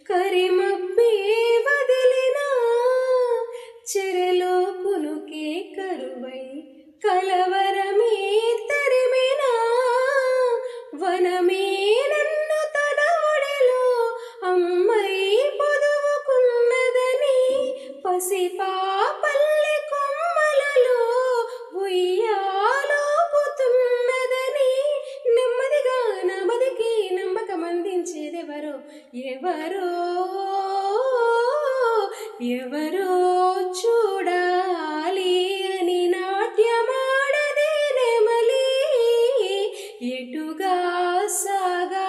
కరిమబ్బే వదిలిన చెరలో కునుకే కరువై కలవరమే తరిమిన వనమే నన్ను తన ఒడిలో అమ్మై పొదువుకున్నదని పసిపాపల్లి కొమ్మలలో ఉయ్యాలోపుతున్నదని నెమ్మదిగా నమదికి నమ్మకం అందించేదెవరో ఎవరో ఎవరో చూడాలి అని నాట్యమాడదే నెమలి ఎటుగా సాగా